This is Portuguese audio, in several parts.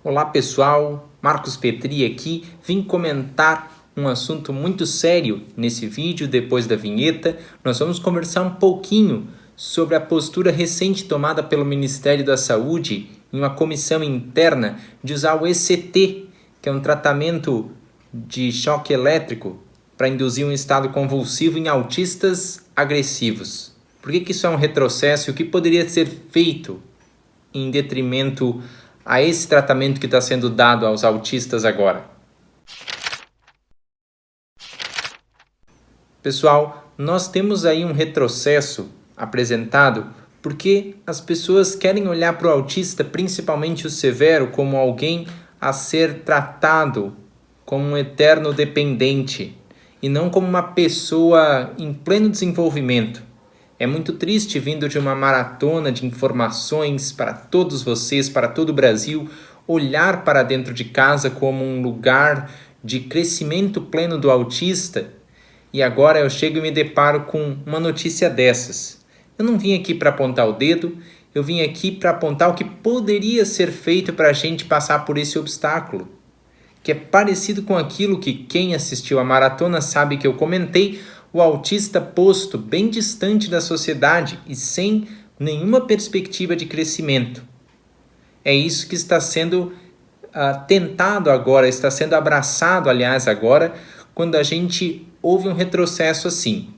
Olá pessoal, Marcos Petri aqui, vim comentar um assunto muito sério nesse vídeo. Depois da vinheta, nós vamos conversar um pouquinho sobre a postura recente tomada pelo Ministério da Saúde em uma comissão interna de usar o ECT, que é um tratamento de choque elétrico para induzir um estado convulsivo em autistas agressivos. Por que isso é um retrocesso e o que poderia ser feito em detrimento a esse tratamento que está sendo dado aos autistas agora? Pessoal, nós temos aí um retrocesso apresentado porque as pessoas querem olhar para o autista, principalmente o severo, como alguém a ser tratado como um eterno dependente e não como uma pessoa em pleno desenvolvimento. É muito triste, vindo de uma maratona de informações para todos vocês, para todo o Brasil, olhar para dentro de casa como um lugar de crescimento pleno do autista, e agora eu chego e me deparo com uma notícia dessas. Eu não vim aqui para apontar o dedo, eu vim aqui para apontar o que poderia ser feito para a gente passar por esse obstáculo, que é parecido com aquilo que quem assistiu à maratona sabe que eu comentei: o autista posto bem distante da sociedade e sem nenhuma perspectiva de crescimento. É isso que está sendo tentado agora, está sendo abraçado, aliás, agora, quando a gente ouve um retrocesso assim.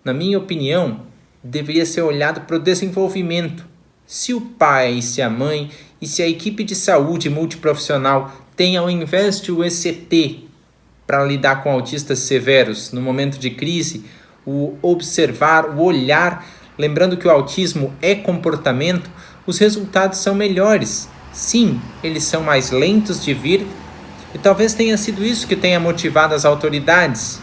Na minha opinião, deveria ser olhado para o desenvolvimento. Se o pai, se a mãe e se a equipe de saúde multiprofissional tem, ao invés de o ECT, para lidar com autistas severos no momento de crise, o observar, o olhar, lembrando que o autismo é comportamento, os resultados são melhores. Sim, eles são mais lentos de vir, e talvez tenha sido isso que tenha motivado as autoridades.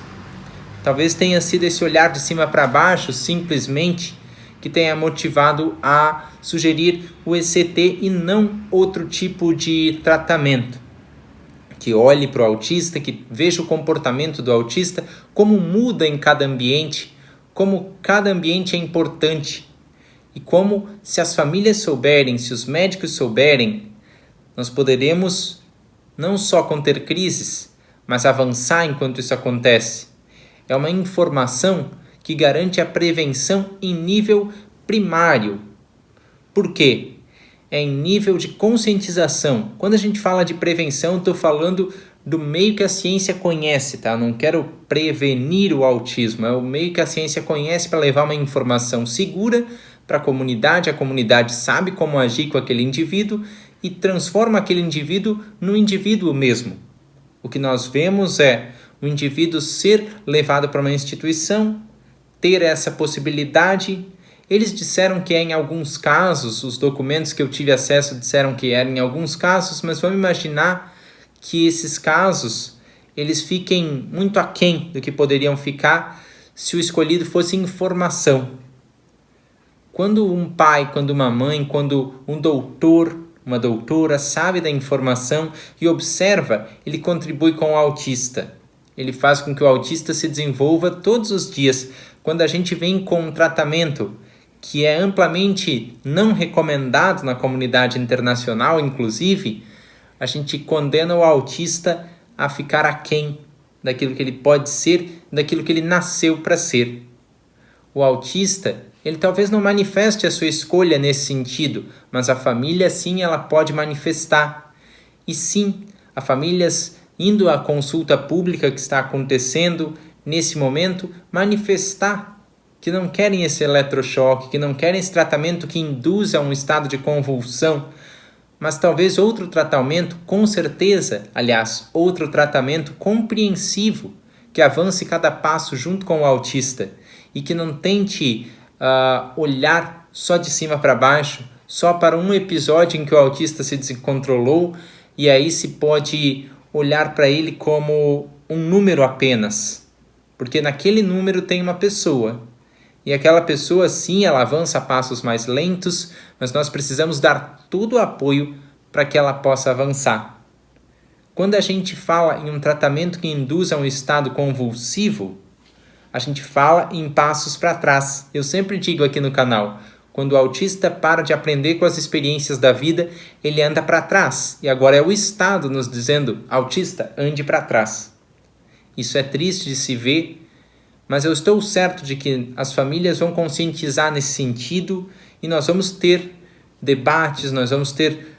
Talvez tenha sido esse olhar de cima para baixo, simplesmente, que tenha motivado a sugerir o ECT e não outro tipo de tratamento. Que olhe para o autista, que veja o comportamento do autista, como muda em cada ambiente, como cada ambiente é importante. E como, se as famílias souberem, se os médicos souberem, nós poderemos não só conter crises, mas avançar enquanto isso acontece. É uma informação que garante a prevenção em nível primário. Por quê? É em nível de conscientização. Quando a gente fala de prevenção, estou falando do meio que a ciência conhece, tá? Não quero prevenir o autismo, é o meio que a ciência conhece para levar uma informação segura para a comunidade sabe como agir com aquele indivíduo e transforma aquele indivíduo no indivíduo mesmo. O que nós vemos é o indivíduo ser levado para uma instituição, ter essa possibilidade. Eles disseram que é em alguns casos, os documentos que eu tive acesso disseram que era em alguns casos, mas vamos imaginar que esses casos eles fiquem muito aquém do que poderiam ficar se o escolhido fosse informação. Quando um pai, quando uma mãe, quando um doutor, uma doutora sabe da informação e observa, ele contribui com o autista. Ele faz com que o autista se desenvolva todos os dias. Quando a gente vem com um tratamento que é amplamente não recomendado na comunidade internacional, inclusive, a gente condena o autista a ficar aquém daquilo que ele pode ser, daquilo que ele nasceu para ser. O autista, ele talvez não manifeste a sua escolha nesse sentido, mas a família, sim, ela pode manifestar. E sim, a famílias indo à consulta pública que está acontecendo nesse momento, manifestar que não querem esse eletrochoque, que não querem esse tratamento que induza a um estado de convulsão, mas talvez outro tratamento, com certeza, aliás, outro tratamento compreensivo, que avance cada passo junto com o autista e que não tente olhar só de cima para baixo, só para um episódio em que o autista se descontrolou e aí se pode olhar para ele como um número apenas, porque naquele número tem uma pessoa. E aquela pessoa, sim, ela avança a passos mais lentos, mas nós precisamos dar todo o apoio para que ela possa avançar. Quando a gente fala em um tratamento que induza um estado convulsivo, a gente fala em passos para trás. Eu sempre digo aqui no canal, Quando o autista para de aprender com as experiências da vida, ele anda para trás. E agora é o Estado nos dizendo, autista, ande para trás. Isso é triste de se ver, mas eu estou certo de que as famílias vão conscientizar nesse sentido e nós vamos ter debates, nós vamos ter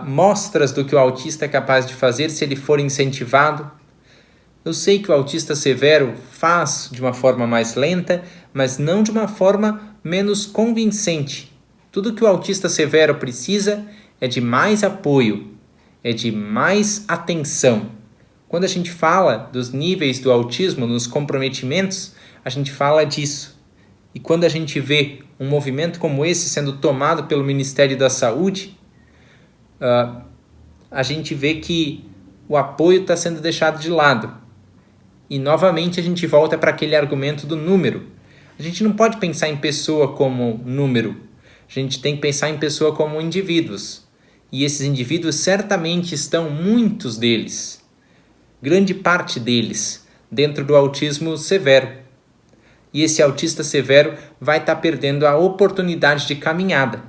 mostras do que o autista é capaz de fazer se ele for incentivado. Eu sei que o autista severo faz de uma forma mais lenta, mas não de uma forma menos convincente. Tudo que o autista severo precisa é de mais apoio, é de mais atenção. Quando a gente fala dos níveis do autismo nos comprometimentos, a gente fala disso. E quando a gente vê um movimento como esse sendo tomado pelo Ministério da Saúde, a gente vê que o apoio está sendo deixado de lado. E novamente a gente volta para aquele argumento do número. A gente não pode pensar em pessoa como número. A gente tem que pensar em pessoa como indivíduos. E esses indivíduos certamente estão, muitos deles, grande parte deles, dentro do autismo severo. E esse autista severo vai estar perdendo a oportunidade de caminhada.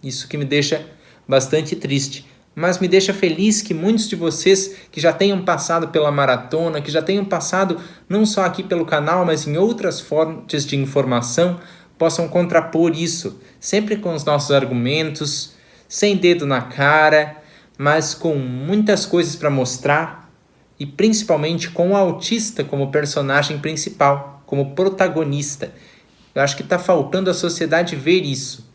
Isso que me deixa bastante triste. Mas me deixa feliz que muitos de vocês que já tenham passado pela maratona, que já tenham passado não só aqui pelo canal, mas em outras fontes de informação, possam contrapor isso, sempre com os nossos argumentos, sem dedo na cara, mas com muitas coisas para mostrar e principalmente com o autista como personagem principal, como protagonista. Eu acho que está faltando a sociedade ver isso,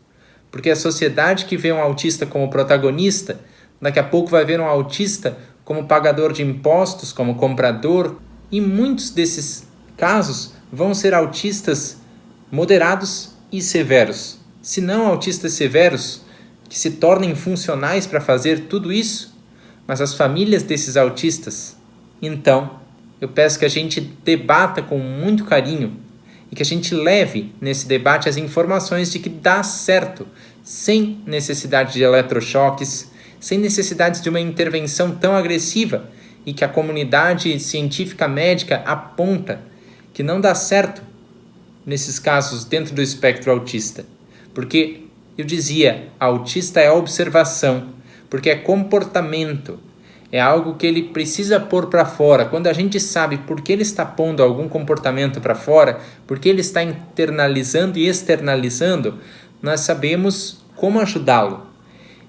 porque a sociedade que vê um autista como protagonista, daqui a pouco vai ver um autista como pagador de impostos, como comprador, e muitos desses casos vão ser autistas moderados e severos. Se não autistas severos, que se tornem funcionais para fazer tudo isso, mas as famílias desses autistas. Então, eu peço que a gente debata com muito carinho e que a gente leve nesse debate as informações de que dá certo, sem necessidade de eletrochoques, sem necessidade de uma intervenção tão agressiva e que a comunidade científica médica aponta que não dá certo nesses casos dentro do espectro autista. Porque eu dizia, autista é observação, porque é comportamento, é algo que ele precisa pôr para fora. Quando a gente sabe por que ele está pondo algum comportamento para fora, por que ele está internalizando e externalizando, nós sabemos como ajudá-lo.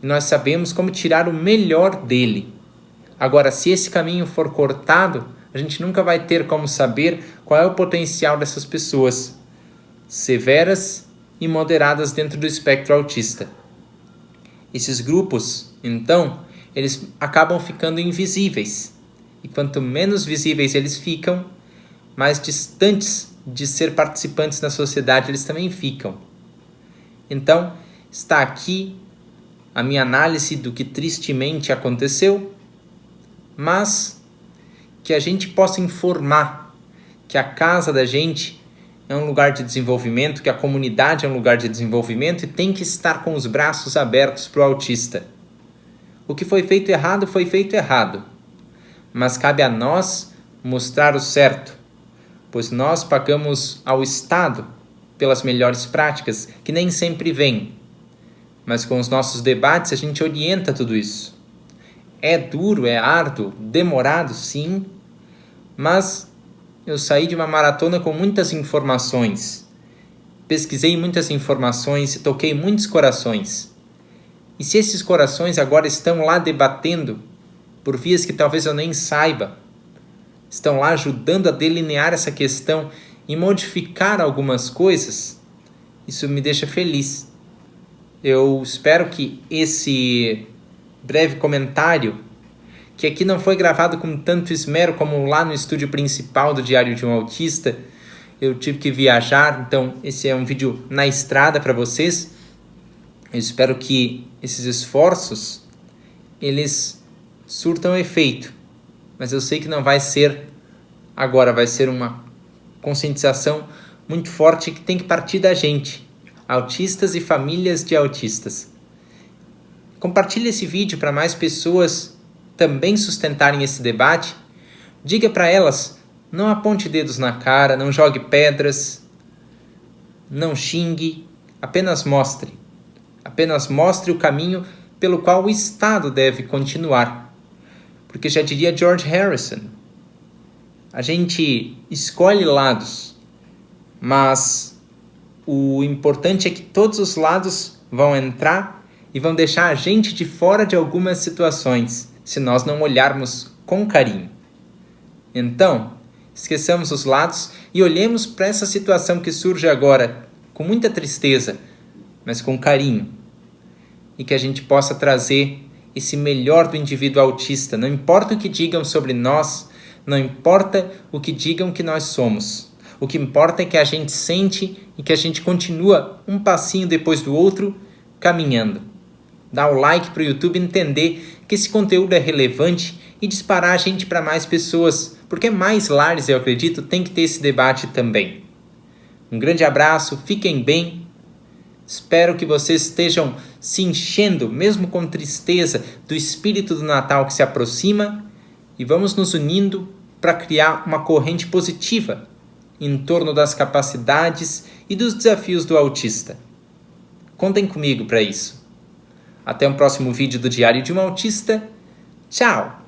E nós sabemos como tirar o melhor dele. Agora, se esse caminho for cortado, a gente nunca vai ter como saber qual é o potencial dessas pessoas severas e moderadas dentro do espectro autista. Esses grupos, então, eles acabam ficando invisíveis. E quanto menos visíveis eles ficam, mais distantes de ser participantes da sociedade eles também ficam. Então, está aqui a minha análise do que tristemente aconteceu, mas que a gente possa informar que a casa da gente é um lugar de desenvolvimento, que a comunidade é um lugar de desenvolvimento e tem que estar com os braços abertos para o autista. O que foi feito errado, mas cabe a nós mostrar o certo, pois nós pagamos ao Estado pelas melhores práticas, que nem sempre vêm. Mas com os nossos debates a gente orienta tudo isso. É duro, é árduo, demorado, sim, mas eu saí de uma maratona com muitas informações. Pesquisei muitas informações e toquei muitos corações. E se esses corações agora estão lá debatendo por vias que talvez eu nem saiba, estão lá ajudando a delinear essa questão e modificar algumas coisas, isso me deixa feliz. Eu espero que esse breve comentário, que aqui não foi gravado com tanto esmero como lá no estúdio principal do Diário de um Autista, eu tive que viajar, então esse é um vídeo na estrada para vocês. Eu espero que esses esforços, eles surtam efeito, mas eu sei que não vai ser agora, vai ser uma conscientização muito forte que tem que partir da gente, autistas e famílias de autistas. Compartilhe esse vídeo para mais pessoas também sustentarem esse debate. Diga para elas, não aponte dedos na cara, não jogue pedras, não xingue, apenas mostre. Apenas mostre o caminho pelo qual o Estado deve continuar. Porque já diria George Harrison, a gente escolhe lados, mas o importante é que todos os lados vão entrar e vão deixar a gente de fora de algumas situações, se nós não olharmos com carinho. Então, esqueçamos os lados e olhemos para essa situação que surge agora com muita tristeza, mas com carinho. E que a gente possa trazer esse melhor do indivíduo autista. Não importa o que digam sobre nós, não importa o que digam que nós somos. O que importa é que a gente sente e que a gente continua um passinho depois do outro, caminhando. Dá o like para o YouTube entender que esse conteúdo é relevante e disparar a gente para mais pessoas, porque mais lares, eu acredito, tem que ter esse debate também. Um grande abraço, fiquem bem. Espero que vocês estejam se enchendo, mesmo com tristeza, do espírito do Natal que se aproxima, e vamos nos unindo para criar uma corrente positiva em torno das capacidades e dos desafios do autista. Contem comigo para isso. Até o próximo vídeo do Diário de um Autista. Tchau!